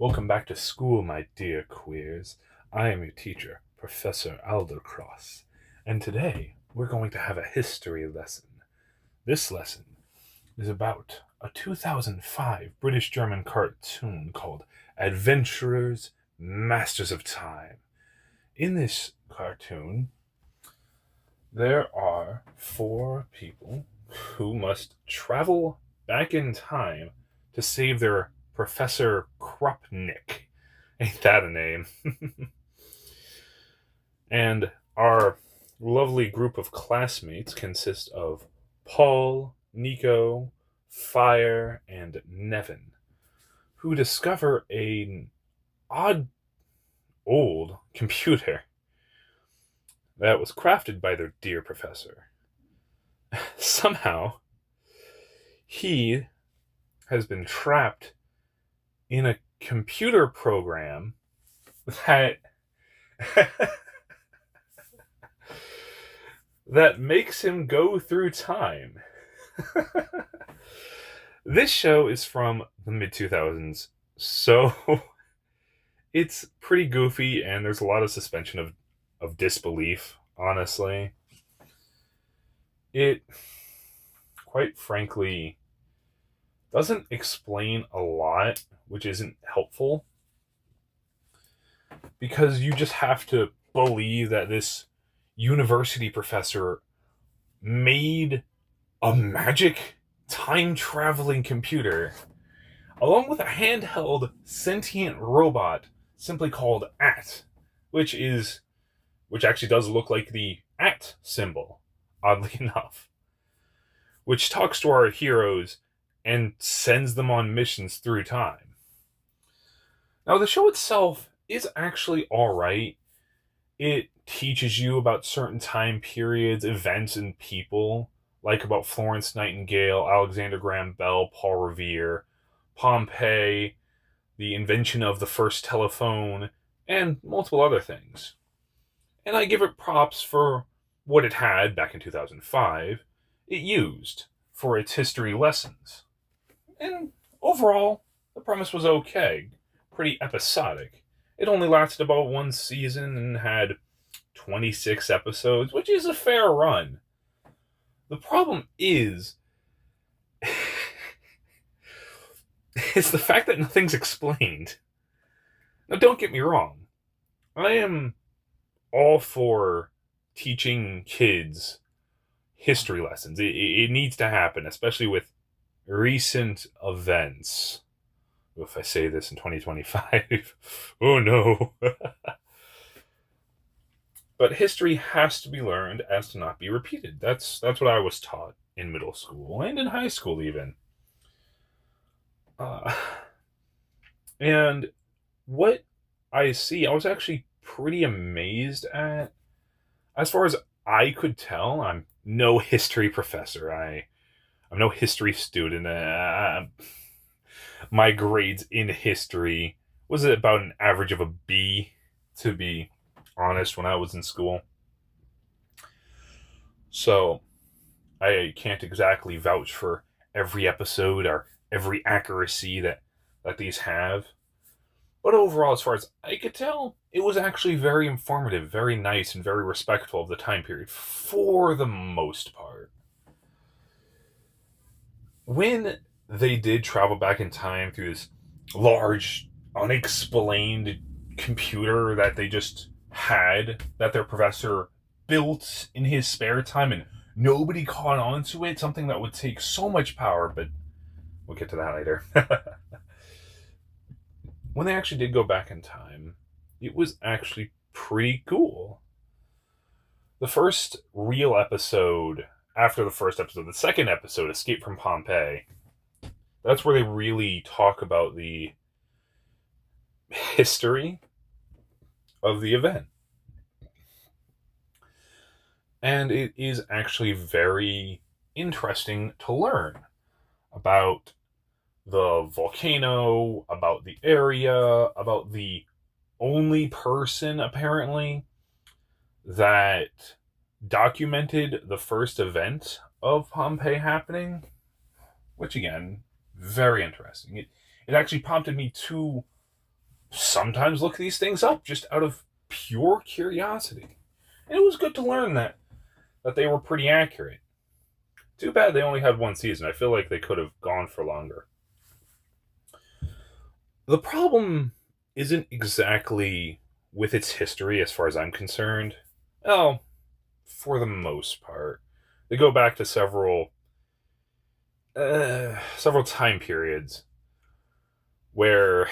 Welcome back to school, my dear queers. I am your teacher, Professor Alderkross, and today we're going to have a history lesson. This lesson is about a 2005 British German cartoon called Adventurers, Masters of Time. In this cartoon, there are four people who must travel back in time to save their Professor Krupnik. Ain't that a name? And our lovely group of classmates consists of Paul, Nico, Fire, and Nevin, who discover an odd old computer that was crafted by their dear professor. Somehow, he has been trapped in a computer program that that makes him go through time. This show is from the mid 2000s, so it's pretty goofy and there's a lot of suspension of disbelief, honestly. It, quite frankly, doesn't explain a lot, which isn't helpful, because you just have to believe that this university professor made a magic time-traveling computer along with a handheld sentient robot simply called AT, which actually does look like the AT symbol, oddly enough, which talks to our heroes and sends them on missions through time. Now, the show itself is actually alright. It teaches you about certain time periods, events, and people, like about Florence Nightingale, Alexander Graham Bell, Paul Revere, Pompeii, the invention of the first telephone, and multiple other things. And I give it props for what it had back in 2005, it used for its history lessons. And overall, the premise was okay, pretty episodic. It only lasted about one season and had 26 episodes, which is a fair run. The problem is it's the fact that nothing's explained. Now, don't get me wrong. I am all for teaching kids history lessons. It needs to happen, especially with recent events. If I say this in 2025, oh no. But history has to be learned as to not be repeated. That's what I was taught in middle school and in high school even. And what I see, I was actually pretty amazed at. As far as I could tell, I'm no history professor. I'm no history student. My grades in history was about an average of a B, to be honest, when I was in school. So I can't exactly vouch for every episode or every accuracy that these have. But overall, as far as I could tell, it was actually very informative, very nice, and very respectful of the time period for the most part. When they did travel back in time through this large, unexplained computer that they just had, that their professor built in his spare time, and nobody caught on to it, something that would take so much power, but we'll get to that later. When they actually did go back in time, it was actually pretty cool. The first real episode, after the first episode, the second episode, Escape from Pompeii, that's where they really talk about the history of the event. And it is actually very interesting to learn about the volcano, about the area, about the only person, apparently, that documented the first event of Pompeii happening, which, again, very interesting. It actually prompted me to sometimes look these things up just out of pure curiosity. And it was good to learn that they were pretty accurate. Too bad they only had one season. I feel like they could have gone for longer. The problem isn't exactly with its history as far as I'm concerned. Well, for the most part. They go back to several time periods where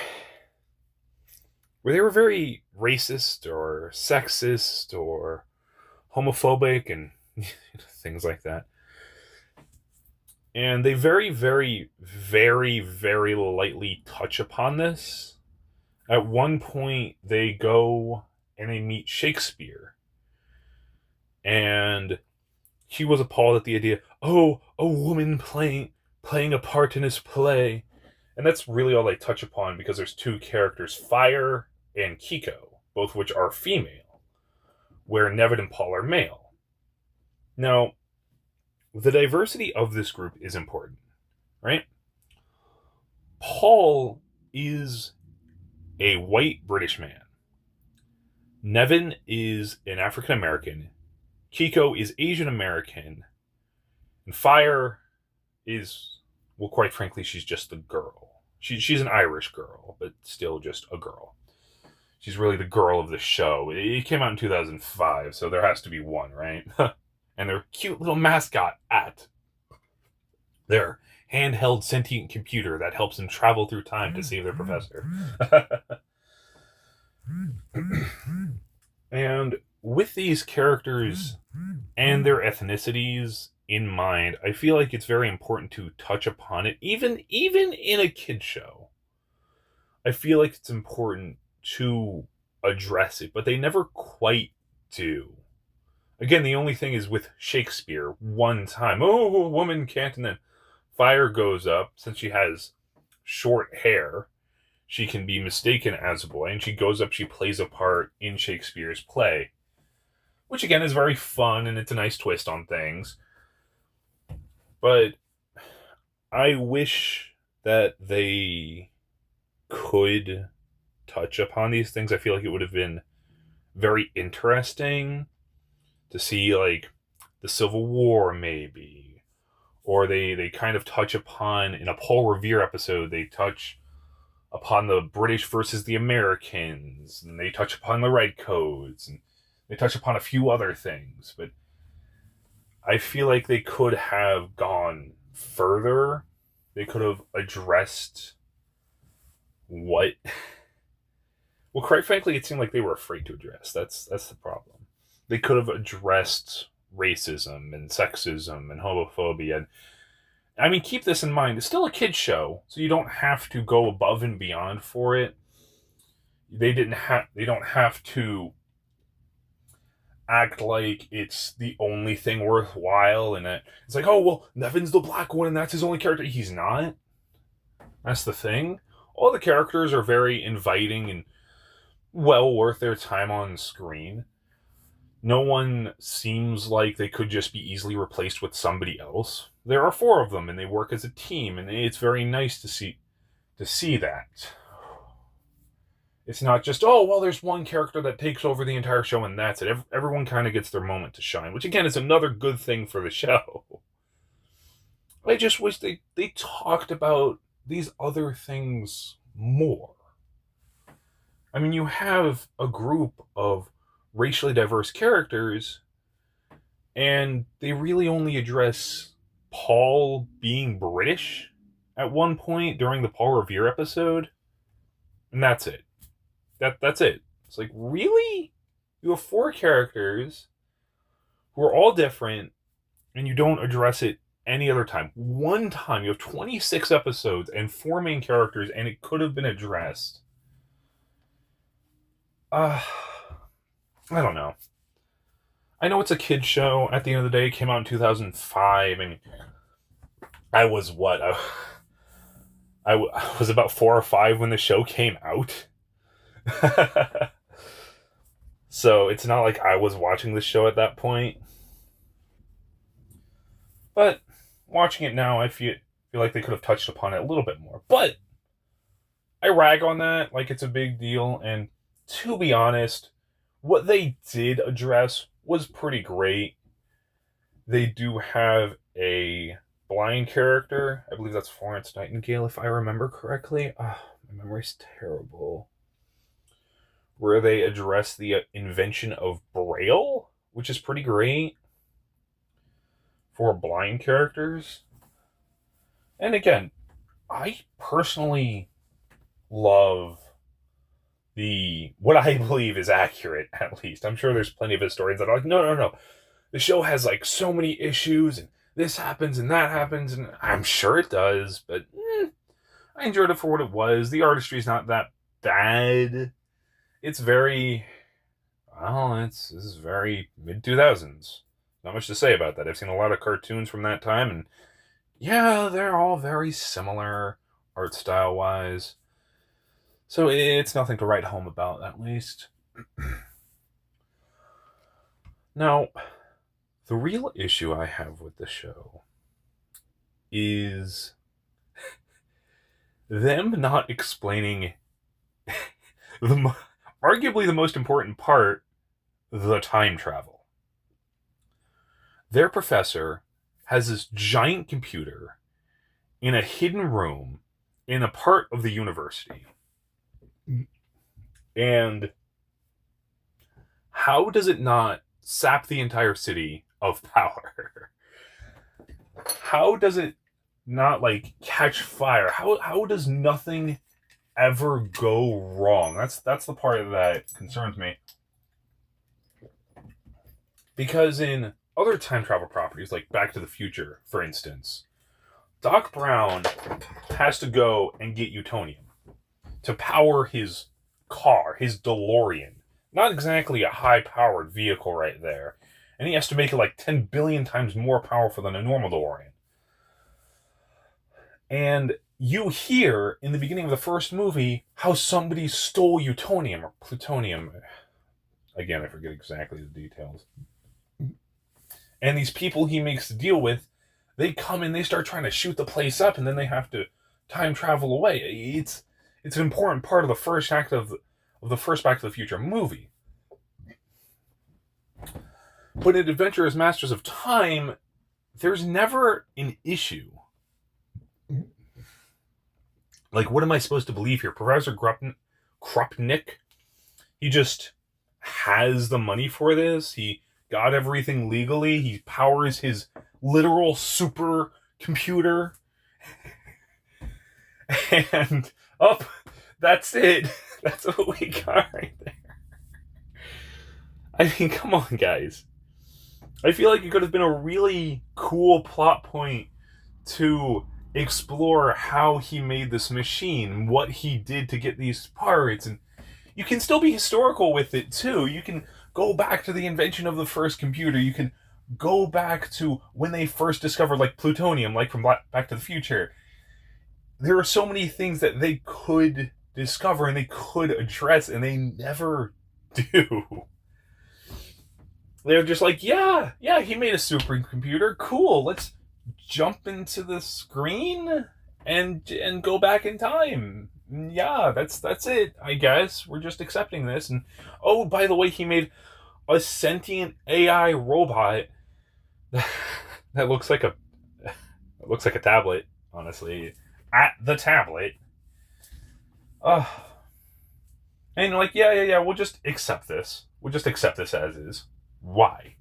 they were very racist or sexist or homophobic and things like that. And they very, very, very, very lightly touch upon this. At one point, they go and they meet Shakespeare. And he was appalled at the idea, oh, a woman playing a part in his play. And that's really all they touch upon, because there's two characters, Fire and Kiko, both which are female, where Nevin and Paul are male. Now, the diversity of this group is important, right? Paul is a white British man. Nevin is an African American. Kiko is Asian American. And Fire is, well, quite frankly, she's just a girl. She's an Irish girl, but still just a girl. She's really the girl of the show. It came out in 2005, so there has to be one, right? And their cute little mascot, their handheld sentient computer that helps them travel through time to save their professor. And with these characters and their ethnicities in mind, I feel like it's very important to touch upon it, even in a kid show. I feel like it's important to address it, but they never quite do. Again, the only thing is with Shakespeare, one time, oh, a woman can't, and then Fire goes up, since she has short hair, she can be mistaken as a boy, and she goes up, she plays a part in Shakespeare's play, which again is very fun, and it's a nice twist on things. But I wish that they could touch upon these things. I feel like it would have been very interesting to see, like, the Civil War, maybe. Or they kind of touch upon, in a Paul Revere episode, they touch upon the British versus the Americans, and they touch upon the Redcoats, and they touch upon a few other things. But I feel like they could have gone further. They could have addressed what... Well, quite frankly, it seemed like they were afraid to address. That's the problem. They could have addressed racism and sexism and homophobia. And I mean, keep this in mind. It's still a kid's show, so you don't have to go above and beyond for it. They don't have to act like it's the only thing worthwhile, and that it's like, oh, well, Nevin's the black one and that's his only character. He's not. That's the thing. All the characters are very inviting and well worth their time on screen. No one seems like they could just be easily replaced with somebody else. There are 4 of them, and they work as a team, and it's very nice to see that. It's not just, oh, well, there's one character that takes over the entire show, and that's it. Everyone kind of gets their moment to shine, which, again, is another good thing for the show. I just wish they talked about these other things more. I mean, you have a group of racially diverse characters, and they really only address Paul being British at one point during the Paul Revere episode, and that's it. That's it. It's like, really? You have 4 characters who are all different, and you don't address it any other time. One time, you have 26 episodes and 4 main characters, and it could have been addressed. I don't know. I know it's a kid's show. At the end of the day, it came out in 2005. I mean, I was what? I was about 4 or 5 when the show came out. So it's not like I was watching the show at that point. But watching it now, I feel like they could have touched upon it a little bit more. But I rag on that like it's a big deal, and to be honest, what they did address was pretty great. They do have a blind character. I believe that's Florence Nightingale, if I remember correctly. My memory's terrible. Where they address the invention of Braille, which is pretty great for blind characters. And again, I personally love the what I believe is accurate, at least. I'm sure there's plenty of historians that are like, no, no, no. The show has like so many issues, and this happens and that happens, and I'm sure it does, but I enjoyed it for what it was. The artistry's not that bad. It's very, well, this is very mid 2000s. Not much to say about that. I've seen a lot of cartoons from that time, and yeah, they're all very similar art style wise. So it's nothing to write home about, at least. Now, the real issue I have with the show is them not explaining arguably the most important part, the time travel. Their professor has this giant computer in a hidden room in a part of the university. And how does it not sap the entire city of power? How does it not like catch fire? How does nothing ever go wrong? That's the part that concerns me. Because in other time travel properties, like Back to the Future, for instance, Doc Brown has to go and get Utonium to power his car, his DeLorean. Not exactly a high-powered vehicle right there. And he has to make it like 10 billion times more powerful than a normal DeLorean. And you hear in the beginning of the first movie how somebody stole Utonium or plutonium. Again, I forget exactly the details. And these people he makes the deal with, they come in, they start trying to shoot the place up, and then they have to time travel away. It's an important part of the first act of the first Back to the Future movie. But in Adventure as Masters of Time, there's never an issue. Like, what am I supposed to believe here? Professor Krupnik, he just has the money for this. He got everything legally. He powers his literal super computer. And that's it. That's what we got right there. I mean, come on, guys. I feel like it could have been a really cool plot point to explore how he made this machine, what he did to get these parts, and you can still be historical with it too. You can go back to the invention of the first computer. You can go back to when they first discovered like plutonium, like from Back to the Future. There are so many things that they could discover and they could address, and they never do. They're just like, yeah, he made a supercomputer. Cool, let's jump into the screen and go back in time. Yeah, that's it, I guess. We're just accepting this. And oh, by the way, he made a sentient AI robot that looks like a tablet, honestly. At the tablet. And like, yeah, we'll just accept this. We'll just accept this as is. Why?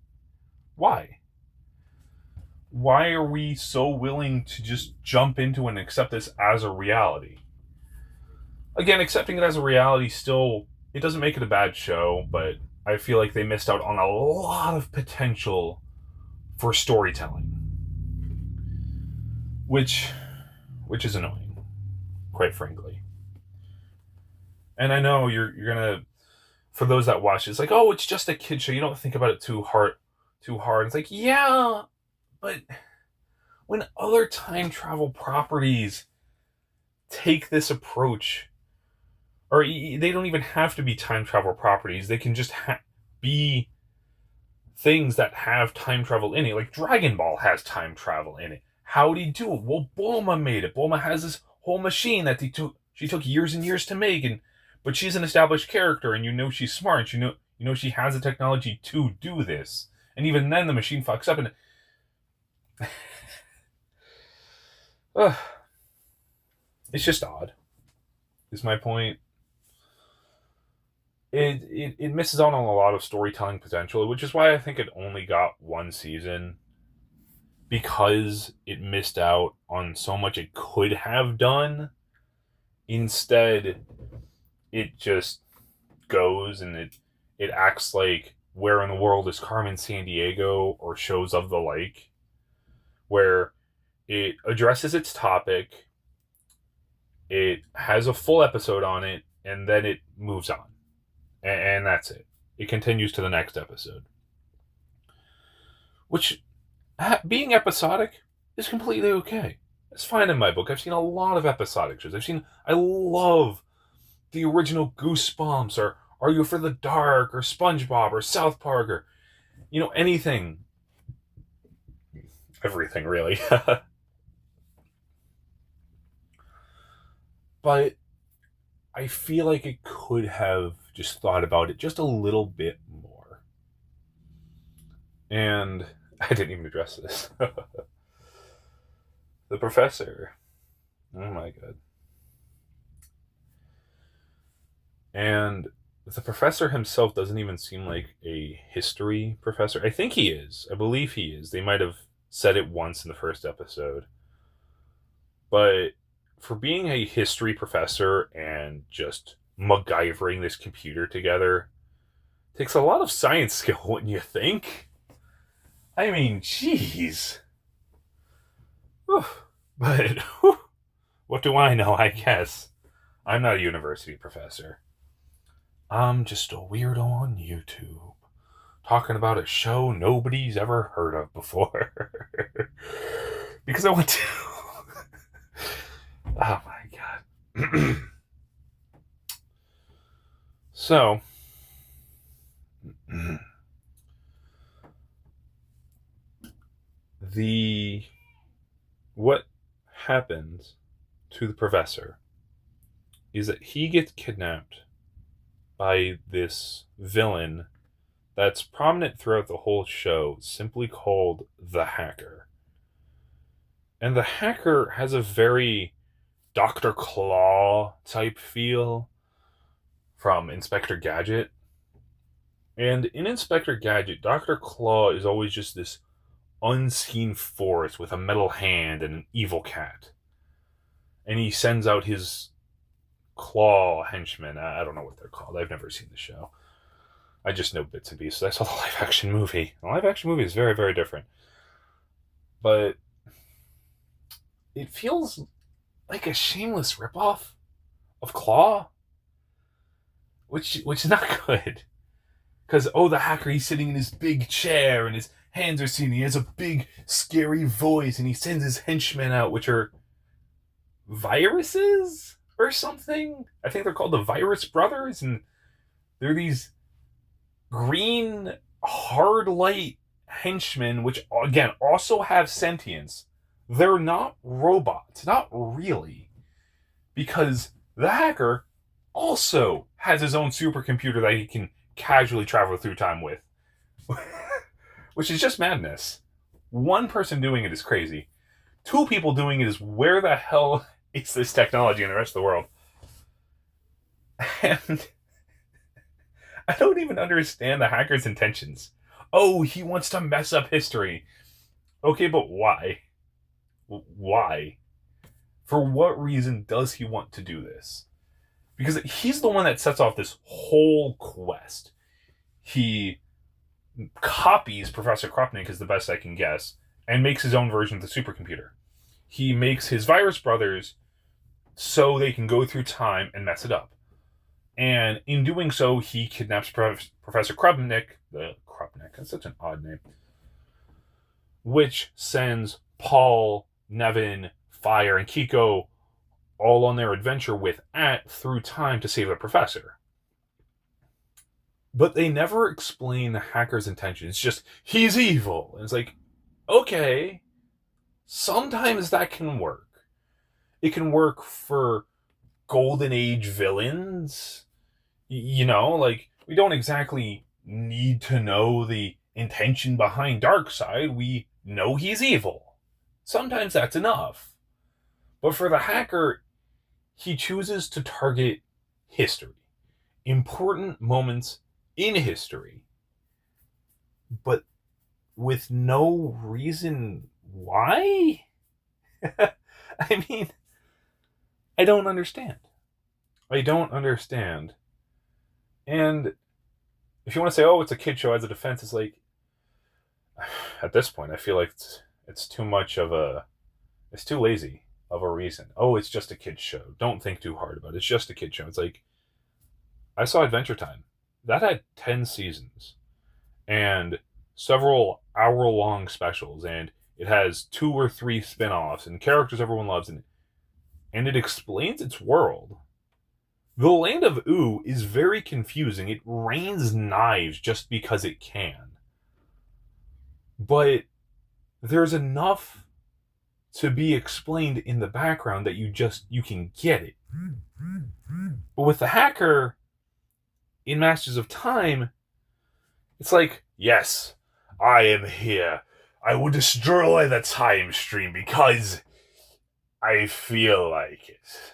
Why are we so willing to just jump into and accept this as a reality? Again, accepting it as a reality still, it doesn't make it a bad show, but I feel like they missed out on a lot of potential for storytelling. Which is annoying, quite frankly. And I know you're gonna, for those that watch, it's like, oh, it's just a kid show. You don't think about it too hard. It's like, yeah, but when other time travel properties take this approach, or they don't even have to be time travel properties, they can just be things that have time travel in it. Like Dragon Ball has time travel in it. How'd he do it? Well, Bulma made it. Bulma has this whole machine that he She took years and years to make, but she's an established character, and you know she's smart. You know she has the technology to do this, and even then the machine fucks up, and it's just odd. Is my point. It misses out on a lot of storytelling potential, which is why I think it only got one season, because it missed out on so much it could have done. Instead, it just goes and it acts like Where in the World is Carmen Sandiego or shows of the like, where it addresses its topic, it has a full episode on it, and then it moves on. And that's it. It continues to the next episode. Which, being episodic, is completely okay. It's fine in my book. I've seen a lot of episodic shows. I love the original Goosebumps, or Are You for the Dark, or SpongeBob, or South Park, or, anything. Everything, really. But I feel like it could have just thought about it just a little bit more. And I didn't even address this. The professor. Oh my god. And the professor himself doesn't even seem like a history professor. I think he is. I believe he is. They might have said it once in the first episode. But for being a history professor and just MacGyvering this computer together takes a lot of science skill, wouldn't you think? I mean, jeez. But what do I know, I guess? I'm not a university professor. I'm just a weirdo on YouTube talking about a show nobody's ever heard of before. Because I want to. Oh my god. So, what happens to the professor is that he gets kidnapped by this villain that's prominent throughout the whole show, simply called the Hacker. And the Hacker has a very Dr. Claw type feel from Inspector Gadget. And in Inspector Gadget, Dr. Claw is always just this unseen force with a metal hand and an evil cat. And he sends out his claw henchmen. I don't know what they're called. I've never seen the show. I just know bits and pieces. I saw the live action movie. The live action movie is very, very different. But it feels like a shameless ripoff of Claw, which is not good. Because, the Hacker, he's sitting in his big chair and his hands are seen. He has a big, scary voice and he sends his henchmen out, which are viruses or something. I think they're called the Virus Brothers, and they're these green, hard light henchmen, which, again, also have sentience. They're not robots. Not really. Because the Hacker also has his own supercomputer that he can casually travel through time with. Which is just madness. One person doing it is crazy. Two people doing it is, where the hell is this technology in the rest of the world? And I don't even understand the Hacker's intentions. Oh, he wants to mess up history. Okay, but why? Why? For what reason does he want to do this? Because he's the one that sets off this whole quest. He copies Professor Kropnik, is the best I can guess, and makes his own version of the supercomputer. He makes his virus brothers so they can go through time and mess it up. And in doing so, he kidnaps Professor Kropnik. That's such an odd name. Which sends Paul, Nevin, Fire, and Kiko all on their adventure with At through time to save the professor. But they never explain the Hacker's intention. It's just, he's evil. And it's like, okay, sometimes that can work. It can work for golden age villains. You know, like, we don't exactly need to know the intention behind Darkseid. We know he's evil. Sometimes that's enough. But for the hacker, he chooses to target history, important moments in history, but with no reason why? I mean, I don't understand. I don't understand. And if you want to say, oh, it's a kid show as a defense, it's like, at this point, I feel like it's too much of a, it's too lazy of a reason. Oh, it's just a kid's show. Don't think too hard about it. It's just a kid's show. It's like, I saw Adventure Time. That had 10 seasons and several hour-long specials, and it has 2 or 3 spin-offs and characters everyone loves, and it explains its world. The Land of Ooh is very confusing. It rains knives just because it can. But there's enough to be explained in the background that you can get it. But with the hacker in Masters of Time, it's like, yes, I am here. I will destroy the time stream because I feel like it. It's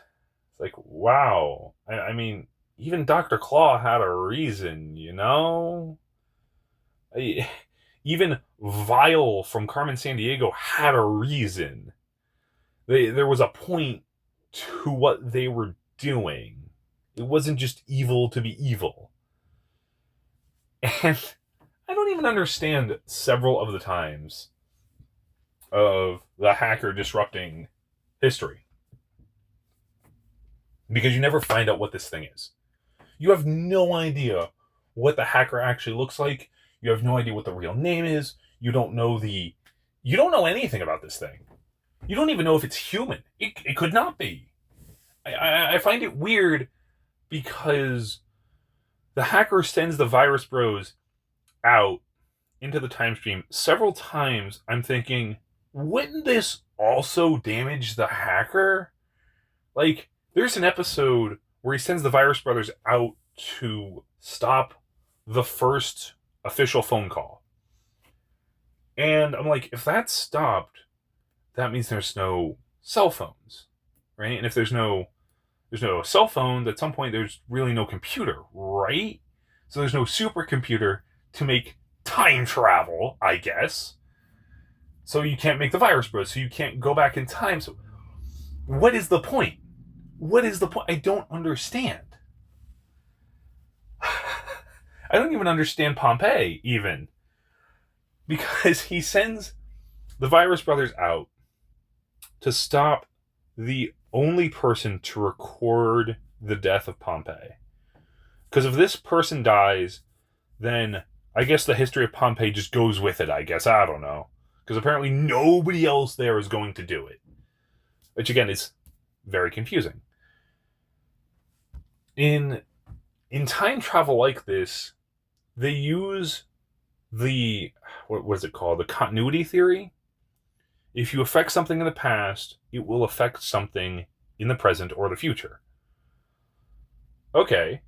like, wow. I mean, even Dr. Claw had a reason, you know? Even Vile from Carmen Sandiego had a reason. There was a point to what they were doing. It wasn't just evil to be evil. And I don't even understand several of the times of the hacker disrupting history. Because you never find out what this thing is. You have no idea what the hacker actually looks like. You have no idea what the real name is. You don't know anything about this thing. You don't even know if it's human. It could not be. I find it weird because the hacker sends the virus bros out into the time stream several times. I'm thinking, wouldn't this also damage the hacker? Like, there's an episode where he sends the Virus Brothers out to stop the first official phone call. And I'm like, if that's stopped, that means there's no cell phones, right? And if there's no cell phone, at some point there's really no computer, right? So there's no supercomputer to make time travel, I guess. So you can't make the Virus Bros, so you can't go back in time. So what is the point? What is the point? I don't understand. I don't even understand Pompeii, even. Because he sends the Virus Brothers out to stop the only person to record the death of Pompeii. Because if this person dies, then I guess the history of Pompeii just goes with it, I guess. I don't know. Because apparently nobody else there is going to do it. Which, again, is very confusing. In time travel like this, they use the, what is it called? The continuity theory. If you affect something in the past, it will affect something in the present or the future. Okay.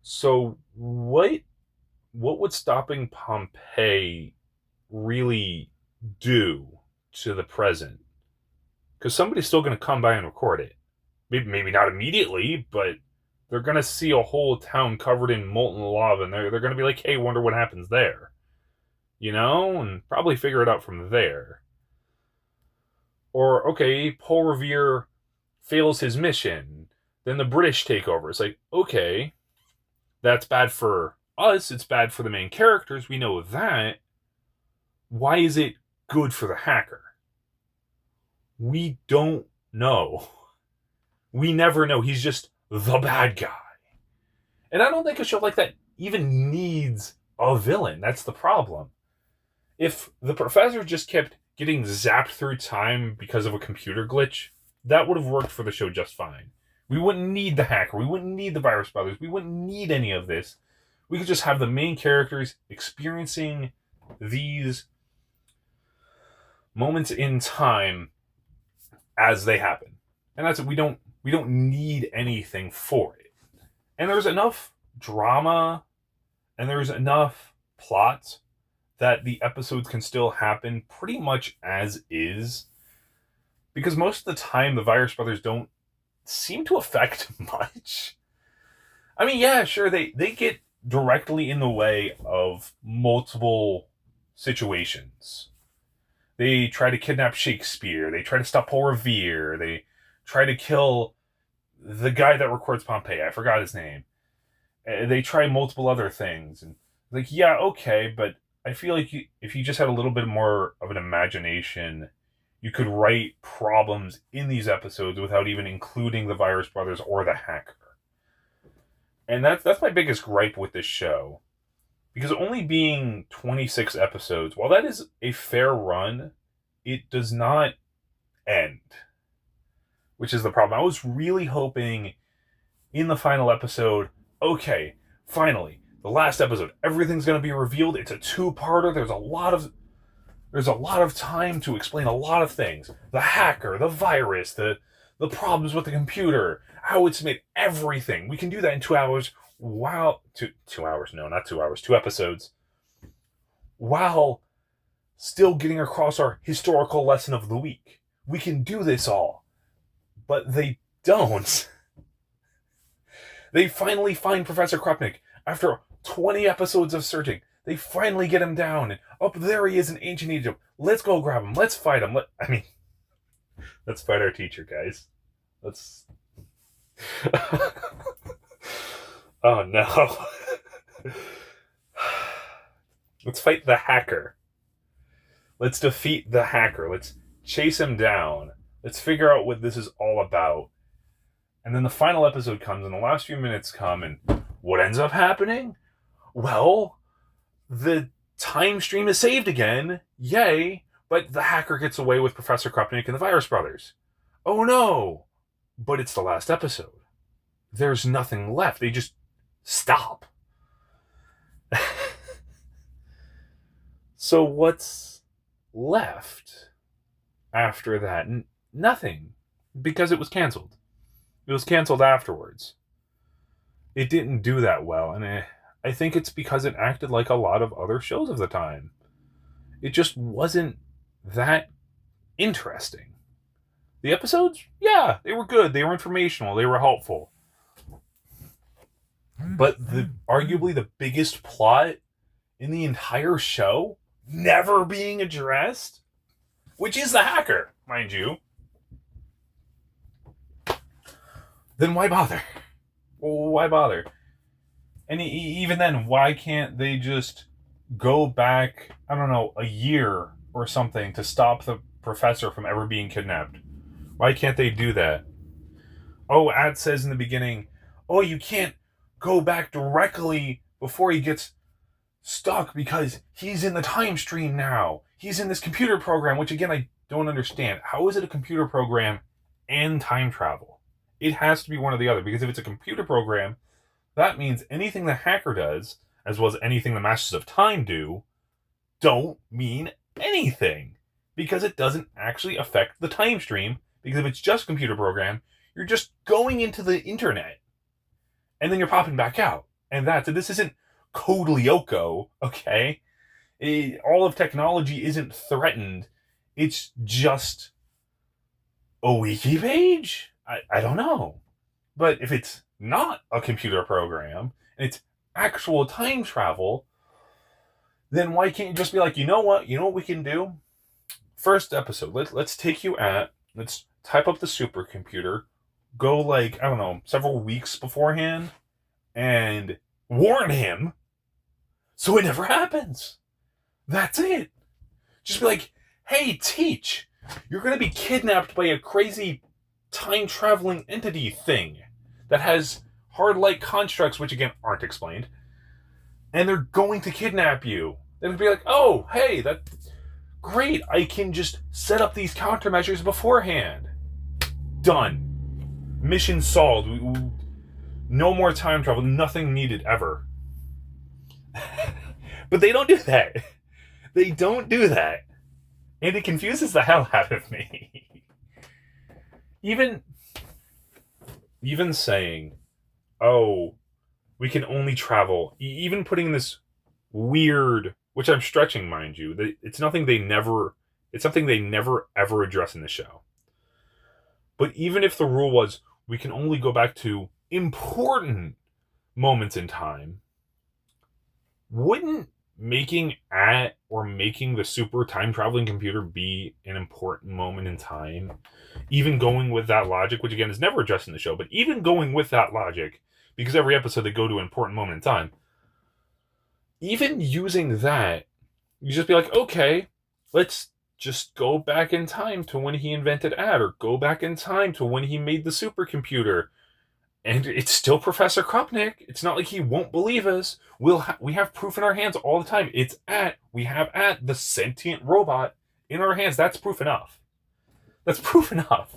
So what would stopping Pompeii really do to the present? Because somebody's still going to come by and record it. Maybe not immediately, but they're going to see a whole town covered in molten lava, and they're going to be like, hey, wonder what happens there. You know? And probably figure it out from there. Or, okay, Paul Revere fails his mission. Then the British take over. It's like, okay, that's bad for us. It's bad for the main characters. We know that. Why is it good for the hacker? We don't know. We never know. He's just the bad guy. And I don't think a show like that even needs a villain. That's the problem. If the professor just kept getting zapped through time because of a computer glitch, that would have worked for the show just fine. We wouldn't need the hacker. We wouldn't need the Virus Brothers. We wouldn't need any of this. We could just have the main characters experiencing these moments in time as they happen. And that's it. We don't We don't need anything for it. And there's enough drama and there's enough plot that the episodes can still happen pretty much as is. Because most of the time, the Virus Brothers don't seem to affect much. I mean, yeah, sure, they get directly in the way of multiple situations. They try to kidnap Shakespeare. They try to stop Paul Revere. They try to kill the guy that records Pompeii. I forgot his name. They try multiple other things. And like, yeah, okay, but I feel like if you just had a little bit more of an imagination, you could write problems in these episodes without even including the Virus Brothers or the hacker. And that's my biggest gripe with this show. Because only being 26 episodes, while that is a fair run, it does not end. Which is the problem. I was really hoping in the final episode, okay, finally, the last episode, everything's going to be revealed. It's a two-parter. There's a lot of time to explain a lot of things. The hacker, the virus, the problems with the computer, how it's made, everything. We can do that in 2 hours. Wow. 2 hours. No, not 2 hours. 2 episodes. While still getting across our historical lesson of the week. We can do this all. But they don't. They finally find Professor Krupnik after 20 episodes of searching. They finally get him down. And up there he is in ancient Egypt. Let's go grab him. Let's fight him. Let's fight our teacher, guys. Let's... Oh, no. Let's fight the hacker. Let's defeat the hacker. Let's chase him down. Let's figure out what this is all about. And then the final episode comes, and the last few minutes come, and what ends up happening? Well, the time stream is saved again. Yay. But the hacker gets away with Professor Krupnik and the Virus Brothers. Oh no. But it's the last episode. There's nothing left. They just stop. So what's left after that? Nothing. Because it was canceled. It was canceled afterwards. It didn't do that well, and I think it's because it acted like a lot of other shows of the time. It just wasn't that interesting. The episodes, yeah, they were good. They were informational. They were helpful. But arguably the biggest plot in the entire show never being addressed, which is the hacker, mind you, then why bother? Why bother? And even then, why can't they just go back, I don't know, a year or something to stop the professor from ever being kidnapped? Why can't they do that? Oh, Ad says in the beginning, oh, you can't go back directly before he gets stuck because he's in the time stream now. He's in this computer program, which again, I don't understand. How is it a computer program and time travel? It has to be one or the other, because if it's a computer program, that means anything the hacker does, as well as anything the Masters of Time do, don't mean anything, because it doesn't actually affect the time stream, because if it's just a computer program, you're just going into the internet, and then you're popping back out, and that's it. This isn't Code Lyoko, okay? All of technology isn't threatened. It's just a wiki page? I don't know. But if it's not a computer program, and it's actual time travel, then why can't you just be like, you know what we can do? First episode, let's take you let's type up the supercomputer, go I don't know, several weeks beforehand, and warn him, so it never happens. That's it. Just be like, hey, Teach, you're going to be kidnapped by a crazy time-traveling entity thing that has hard light constructs, which again aren't explained, and they're going to kidnap you. Then it'd be like, oh, hey, that's great. I can just set up these countermeasures beforehand. Done. Mission solved. No more time travel. Nothing needed ever. But they don't do that. They don't do that. And it confuses the hell out of me. Even even saying, oh, we can only travel, even putting this weird, which I'm stretching, mind you, it's nothing they never, it's something they never ever address in the show. But even if the rule was we can only go back to important moments in time, wouldn't making making the super time traveling computer be an important moment in time? Even going with that logic, which again is never addressed in the show, but even going with that logic, because every episode they go to an important moment in time, even using that, you just be like, okay, let's just go back in time to when he invented AD, or go back in time to when he made the supercomputer. And it's still Professor Krupnik. It's not like he won't believe us. We have proof in our hands all the time. We have the sentient robot in our hands. That's proof enough. That's proof enough.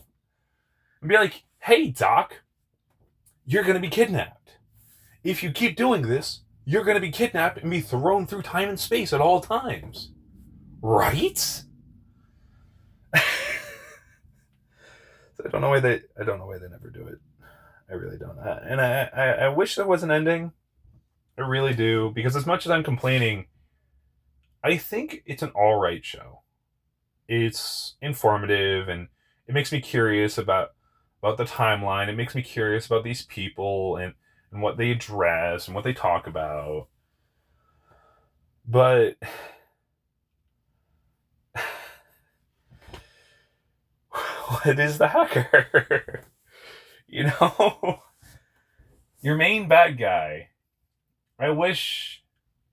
And be like, hey, Doc, you're going to be kidnapped. If you keep doing this, you're going to be kidnapped and be thrown through time and space at all times. Right? I don't know why they never do it. I really don't. And I wish there was an ending. I really do. Because as much as I'm complaining, I think it's an alright show. It's informative, and it makes me curious about the timeline. It makes me curious about these people and what they address and what they talk about. But what is the hacker? You know, your main bad guy. I wish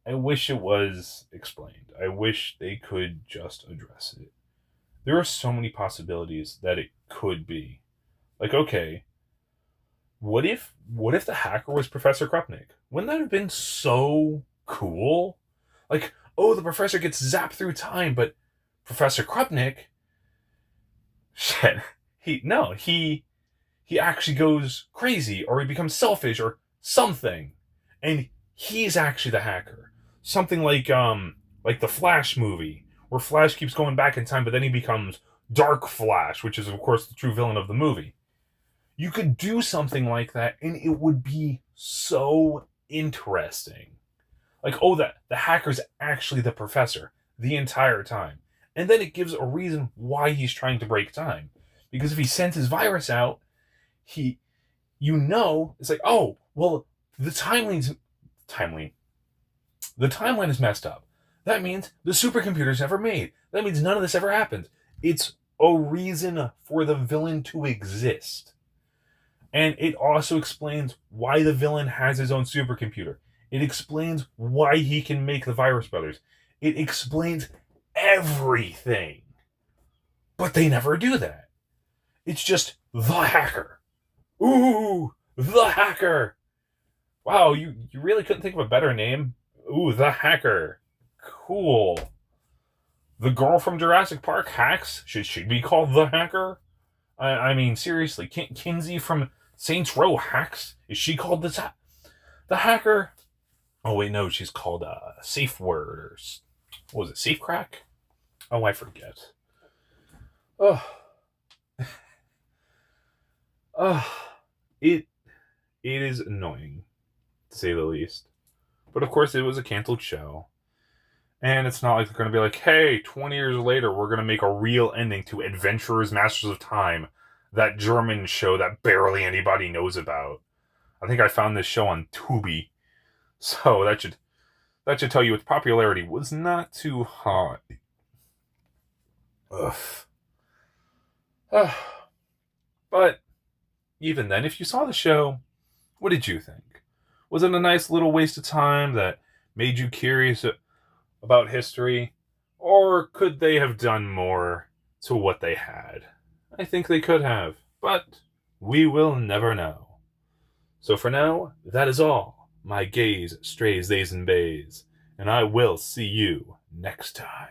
it was explained. I wish they could just address it. There are so many possibilities that it could be. Like, okay, what if the hacker was Professor Krupnik? Wouldn't that have been so cool? Like, oh, the professor gets zapped through time, but Professor Krupnik, shit, he actually goes crazy, or he becomes selfish or something, and he's actually the hacker. Something like the Flash movie, where Flash keeps going back in time, but then he becomes Dark Flash, which is of course the true villain of the movie. You could do something like that, and it would be so interesting. Like, oh, the hacker's actually the professor the entire time, and then it gives a reason why he's trying to break time. Because if he sends his virus out, it's like, oh, well, the timeline is messed up. That means the supercomputer's never made. That means none of this ever happened. It's a reason for the villain to exist. And it also explains why the villain has his own supercomputer. It explains why he can make the Virus Brothers. It explains everything. But they never do that. It's just the hacker. Ooh, the hacker. Wow, you really couldn't think of a better name? Ooh, the hacker. Cool. The girl from Jurassic Park hacks? Should she be called the hacker? I mean, seriously, Kinsey from Saints Row hacks? Is she called the hacker? Oh, wait, no, she's called Safe Word, or what was it, Safe Crack? Oh, I forget. Oh. It is annoying, to say the least. But of course, it was a canceled show. And it's not like they're going to be like, hey, 20 years later, we're going to make a real ending to Adventurers Masters of Time, that German show that barely anybody knows about. I think I found this show on Tubi. So that should tell you its popularity was not too high. Ugh. But even then, if you saw the show, what did you think? Was it a nice little waste of time that made you curious about history? Or could they have done more to what they had? I think they could have, but we will never know. So for now, that is all. My gaze strays, days and bays, and I will see you next time.